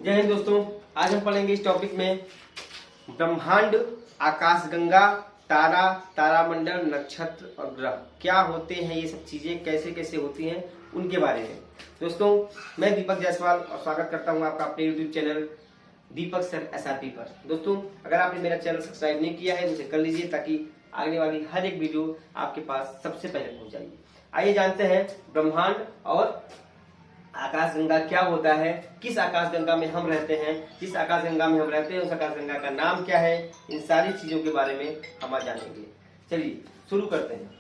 जय हिंद दोस्तों। आज हम पढ़ेंगे इस टॉपिक में ब्रह्मांड, आकाशगंगा, तारा, तारामंडल, नक्षत्र और ग्रह क्या होते हैं, ये सब चीजें कैसे कैसे होती हैं उनके बारे में। दोस्तों मैं दीपक जायसवाल और स्वागत करता हूं आपका अपने यूट्यूब चैनल दीपक सर एसआरपी पर। दोस्तों अगर आपने मेरा चैनल सब्सक्राइब नहीं किया है तो उसे कर लीजिए ताकि आने वाली हर एक वीडियो आपके पास सबसे पहले पहुंच जाएगी। आइए जानते हैं ब्रह्मांड और आकाशगंगा क्या होता है, किस आकाशगंगा में हम रहते हैं, जिस आकाशगंगा में हम रहते हैं उस आकाशगंगा का नाम क्या है, इन सारी चीजों के बारे में हम आज जानेंगे। चलिए शुरू करते हैं।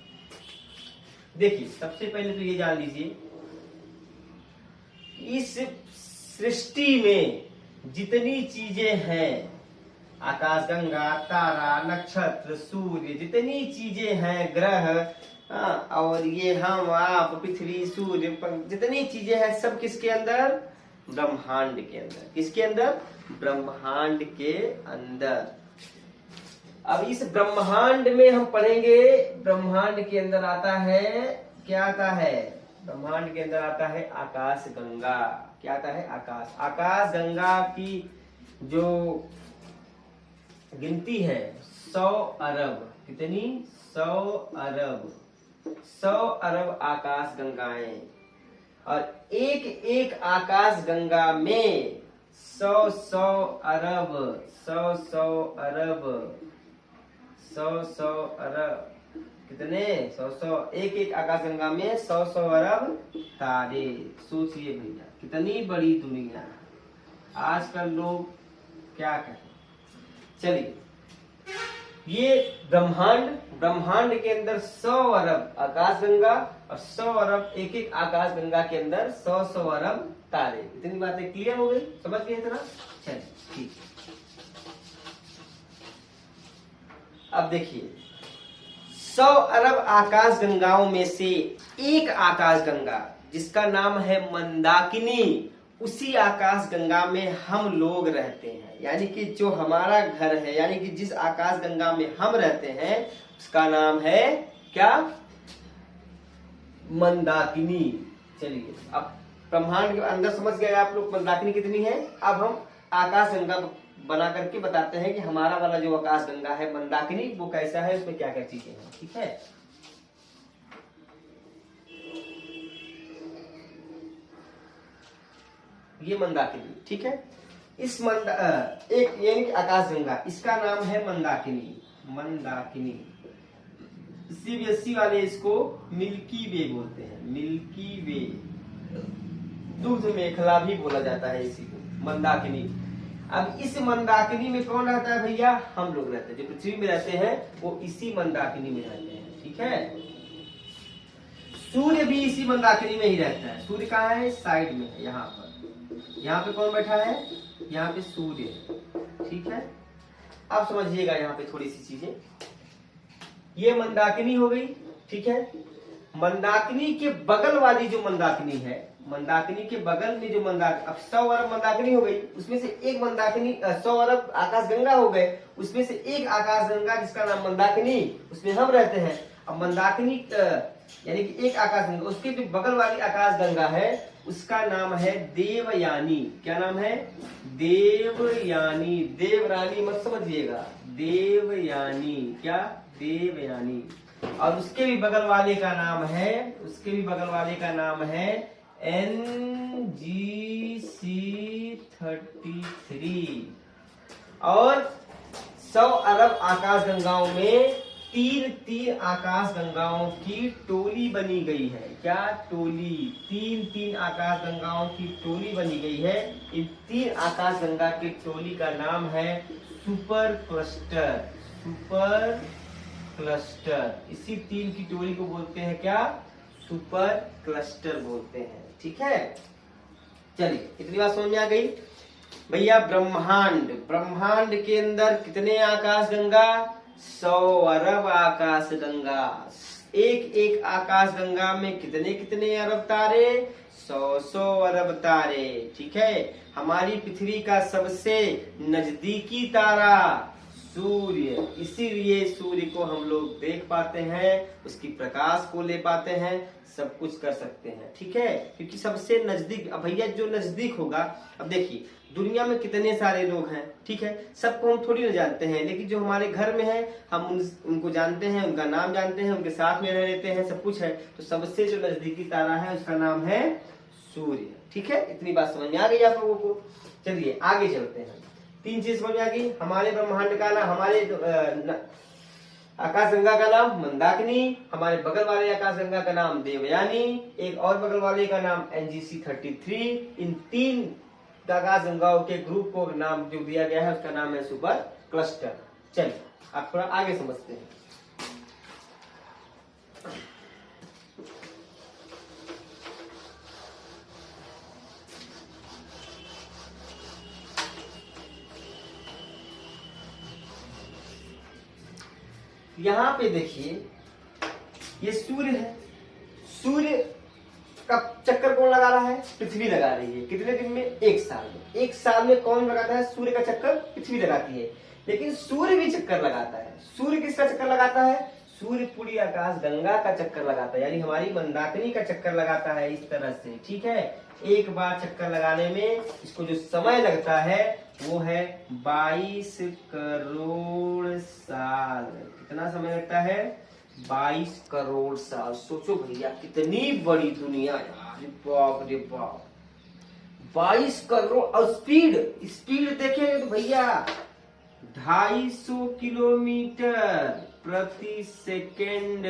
देखिए सबसे पहले तो ये जान लीजिए, इस सृष्टि में जितनी चीजें हैं, आकाशगंगा, तारा, नक्षत्र, सूर्य, जितनी चीजें हैं, ग्रह, और ये हम आप, पृथ्वी, सूर्य, जितनी चीजें हैं, सब किसके अंदर? ब्रह्मांड के अंदर। किसके अंदर? ब्रह्मांड के अंदर। अब इस ब्रह्मांड में हम पढ़ेंगे, ब्रह्मांड के अंदर आता है, क्या आता है? ब्रह्मांड के अंदर आता है आकाशगंगा। क्या आता है? आकाशगंगा की जो गिनती है 100 अरब। कितनी? 100 अरब। 100 अरब आकाश गंगाएं, और एक एक आकाश गंगा में 100 अरब, 100 अरब, 100 अरब, कितने? 100 एक एक आकाश गंगा में 100 अरब तारे। सोचिए भैया कितनी बड़ी दुनिया। आजकल लोग क्या कहें। चलिए ये ब्रह्मांड के अंदर 100 अरब आकाशगंगा और 100 अरब एक एक आकाशगंगा के अंदर 100 अरब तारे। इतनी बातें क्लियर हो गई, समझ गए इतना? चलिए ठीक। अब देखिए 100 अरब आकाशगंगाओं में से एक आकाशगंगा जिसका नाम है मंदाकिनी, उसी आकाशगंगा में हम लोग रहते हैं। यानी कि जो हमारा घर है, यानी कि जिस आकाशगंगा में हम रहते हैं उसका नाम है क्या? मंदाकिनी। चलिए अब ब्रह्मांड के अंदर समझ गए आप लोग मंदाकिनी कितनी है। अब हम आकाशगंगा बना करके बताते हैं कि हमारा वाला जो आकाशगंगा है मंदाकिनी वो कैसा है, उसमें क्या क्या चीजें हैं। ठीक है, ये मंदाकिनी। ठीक है, इस एक यानी कि आकाशगंगा, इसका नाम है मंदाकिनी। मंदाकिनी सीबीएसई वाले इसको मिल्की वे बोलते हैं। मिल्की वे, दूध मेखला भी बोला जाता है इसी को, मंदाकिनी। अब इस मंदाकिनी में कौन रहता है भैया? हम लोग रहते हैं। जो पृथ्वी में रहते हैं वो इसी मंदाकिनी में रहते हैं। ठीक है, सूर्य भी इसी मंदाकिनी में ही रहता है। सूर्य कहाँ है? साइड में है, यहाँ पर। यहाँ पे कौन बैठा है? यहाँ पे सूर्य। ठीक है, अब समझिएगा यहाँ पे थोड़ी सी चीजें। ये मंदाकिनी हो गई। ठीक है, मंदाकिनी के बगल वाली जो मंदाकिनी है, मंदाकिनी के बगल में जो अब 100 अरब मंदाकिनी हो गई, उसमें से एक मंदाकिनी 100 अरब आकाशगंगा हो गए, उसमें से एक आकाशगंगा जिसका नाम मंदाकिनी, उसमें हम रहते हैं। अब मंदाकिनी यानी कि एक आकाशगंगा, उसके जो बगल वाली आकाशगंगा है उसका नाम है देवयानी। क्या नाम है? देवयानी। देवरानी मत समझिएगा, देवयानी। क्या? देवयानी। और उसके भी बगल वाले का नाम है, उसके भी बगल वाले का नाम है NGC-33। और 100 अरब आकाशगंगाओं में तीन आकाशगंगाओं की टोली बनी गई है। क्या? टोली। तीन आकाशगंगाओं की टोली बनी गई है। इन 3 आकाशगंगा की टोली का नाम है सुपर क्लस्टर। Super cluster. इसी 3 की टोली को बोलते हैं क्या? सुपर क्लस्टर बोलते हैं। ठीक है, चलिए इतनी बात समझ में आ गई भैया। ब्रह्मांड के अंदर कितने आकाशगंगा? 100 अरब आकाशगंगा। एक एक आकाशगंगा में कितने कितने अरब तारे? 100 अरब तारे। ठीक है, हमारी पृथ्वी का सबसे नजदीकी तारा सूर्य, इसीलिए सूर्य को हम लोग देख पाते हैं, उसकी प्रकाश को ले पाते हैं, सब कुछ कर सकते हैं, ठीक है, क्योंकि सबसे नजदीक। अब भैया जो नजदीक होगा, अब देखिए दुनिया में कितने सारे लोग हैं, ठीक है, सबको हम थोड़ी ना जानते हैं, लेकिन जो हमारे घर में है हम उनको जानते हैं, उनका नाम जानते हैं, उनके साथ में रह लेते हैं, सब कुछ है। तो सबसे जो नजदीकी तारा है उसका नाम है सूर्य, ठीक है। इतनी बात समझ में आ गई आप लोगों को। चलिए आगे चलते हैं। 3 चीज समझ में आ गई। हमारे ब्रह्मांड का नाम, हमारे आकाशगंगा का नाम मंदाकिनी, हमारे बगल वाले आकाशगंगा का नाम देवयानी, एक और बगल वाले का नाम NGC 33। इन 3 आकाशगंगाओं के ग्रुप को नाम जो दिया गया है उसका नाम है सुपर क्लस्टर। चलिए आप थोड़ा आगे समझते हैं। यहाँ पे देखिए ये सूर्य है, सूर्य का चक्कर कौन लगा रहा है? पृथ्वी लगा रही है। कितने दिन में? 1 साल में। 1 साल में कौन लगाता है? सूर्य का चक्कर पृथ्वी लगाती है। लेकिन सूर्य भी चक्कर लगाता है। सूर्य किसका चक्कर लगाता है? सूर्य पूरी आकाश गंगा का चक्कर लगाता है, यानी हमारी मंदाकिनी का चक्कर लगाता है, इस तरह से, ठीक है। एक बार चक्कर लगाने में इसको जो समय लगता है वो है 22 करोड़ साल। कितना समय लगता है? 22 करोड़ साल। सोचो भैया कितनी बड़ी दुनिया यार, बाप रे बाप, 22 करोड़। और स्पीड देखेंगे तो भैया 250 किलोमीटर प्रति सेकेंड,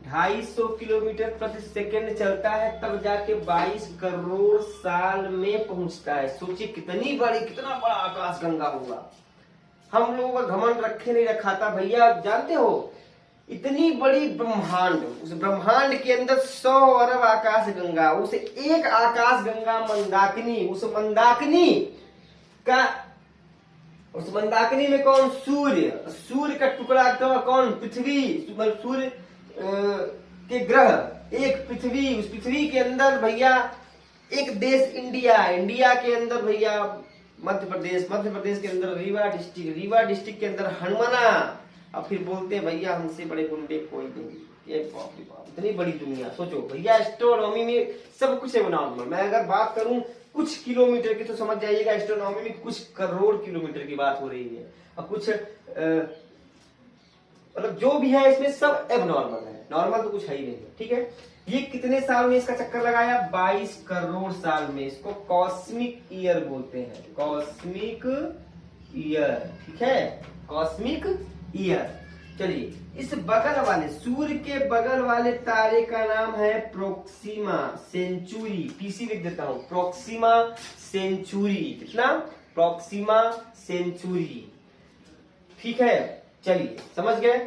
250 किलोमीटर प्रति सेकेंड चलता है, तब जाके 22 करोड़ साल में पहुंचता है। सोचिए कितनी बड़ी, कितना बड़ा आकाश गंगा होगा। हम लोगों का घमंड रखे नहीं रखा था भैया, जानते हो इतनी बड़ी ब्रह्मांड, उस ब्रह्मांड के अंदर 100 अरब आकाश गंगा, उस एक आकाश गंगा मंदाकिनी, उस मंदाकिनी में कौन? सूर्य। सूर्य का टुकड़ा कौन? पृथ्वी। सूर्य के ग्रह एक पृथ्वी, उस पृथ्वी के अंदर भैया एक देश इंडिया के अंदर भैया मध्य प्रदेश के अंदर रीवा डिस्ट्रिक्ट के अंदर हनुमाना। अब फिर बोलते हैं भैया हमसे बड़े गुंडे कोई नहीं। ये बाप रे बाप, इतनी बड़ी दुनिया। सोचो भैया एस्ट्रोनॉमी में सब कुछ है नॉर्मल। मैं अगर बात करूं कुछ किलोमीटर की तो समझ जाइएगा एस्ट्रोनॉमी में कुछ करोड़ किलोमीटर की बात हो रही है, और कुछ मतलब जो भी है इसमें सब एबनॉर्मल है, नॉर्मल तो कुछ है ही नहीं, ठीक है। ये कितने साल में इसका चक्कर लगाया? 22 करोड़ साल में। इसको कॉस्मिक ईयर बोलते हैं, कॉस्मिक ईयर, ठीक है, कॉस्मिक ईयर। चलिए इस बगल वाले, सूर्य के बगल वाले तारे का नाम है प्रोक्सिमा सेंचुरी। पीसी लिख देता हूं, प्रोक्सिमा सेंचुरी। कितना? प्रोक्सिमा सेंचुरी, ठीक है। चलिए समझ गए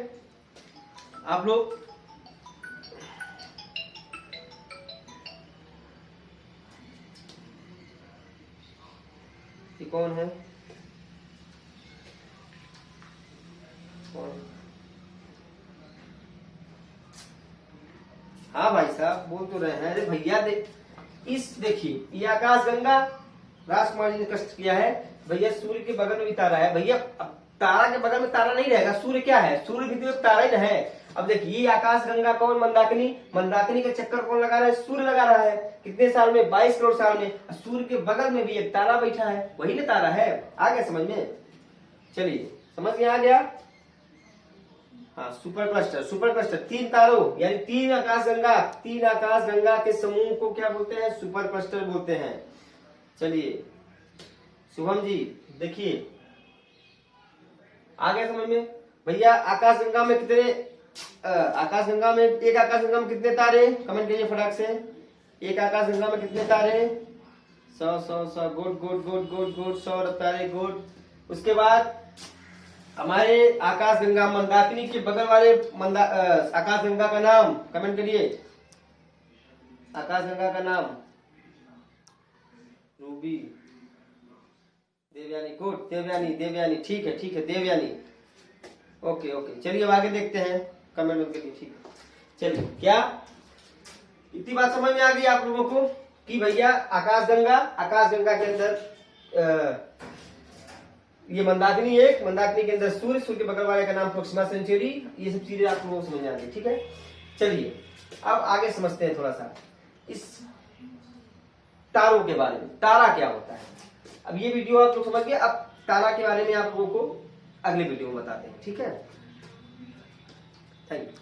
आप लोग। ये कौन है? हाँ भाई साहब बोल तो रहे हैं। अरे भैया देखिए ये आकाश गंगा राजकुमार जी ने कष्ट किया है। भैया सूर्य के बगल में भी तारा है। भैया तारा के बगल में तारा नहीं रहेगा, सूर्य क्या है? सूर्य भी तो तारा ही है। अब देखिए ये आकाश गंगा कौन? मंदाकिनी का चक्कर कौन लगा रहा है? सूर्य लगा रहा है। कितने साल में? 22 करोड़ साल में। सूर्य के बगल में भी एक तारा बैठा है, वही ना तारा है। आ गया समझ में? चलिए समझ में आ गया। हाँ, सुपर क्लस्टर 3 तारों यानी 3 आकाश गंगा के समूह को क्या बोलते हैं? सुपर क्लस्टर बोलते हैं। चलिए शुभम जी देखिए आ गया समझ में? भैया आकाशगंगा में कितने एक आकाशगंगा में कितने तारे? कमेंट कीजिए फटाक से। एक आकाशगंगा में कितने तारे? 100 गुड 100 तारे गुड। उसके बाद हमारे आकाशगंगा मंदाकिनी के बगल वाले आकाशगंगा का नाम कमेंट करिए। आकाशगंगा का नाम रूबी, देवयानी गुड, देवयानी ठीक है देवयानी। ओके चलिए अब आगे देखते हैं कमेंट के लिए, ठीक है। चलिए क्या इतनी बात समझ में आ गई आप लोगों को कि भैया आकाशगंगा के अंदर ये मंदाकिनी एक, मंदाकिनी के अंदर सूर्य, सूर्य के बगल वाले का नाम प्रोक्सिमा सेंचुरी, ये सब चीजें आप लोगों को समझ आ गई। ठीक है, चलिए अब आगे समझते हैं थोड़ा सा इस तारों के बारे में। तारा क्या होता है? अब ये वीडियो आप लोग समझ गए, अब तारा के बारे में आप लोगों को अगले वीडियो में बताते हैं। ठीक है, थैंक यू।